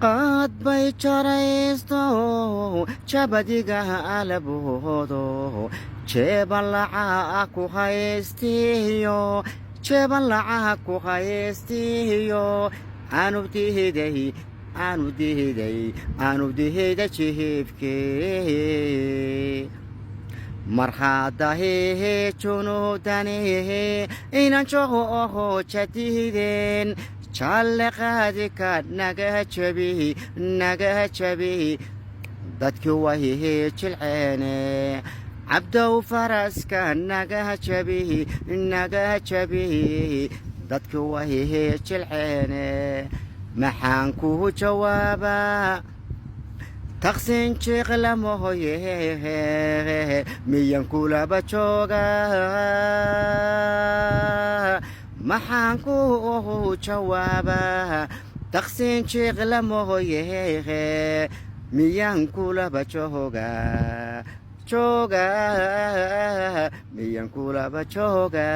قد بيتشريستو شبديغا ألبودو شبلعاكو خيستيو شبلعاكو خيستيو أنو تهدي أنو تهدي أنو تهدي شهيفكي مرحادا هي چونو دني إنان شوهو چتيدين شالقادك نجا چبي dadki wahihi jilceene cabdow faraska naga jabihi dadki wahihi jilceene maxaan kuu jawaabaa taqsin jiqlamohoye miyan kulaba jooga maxaan kuu jawaabaa taqsin jiqlamohoye miyan kulaba jooga miyan kulaba jooga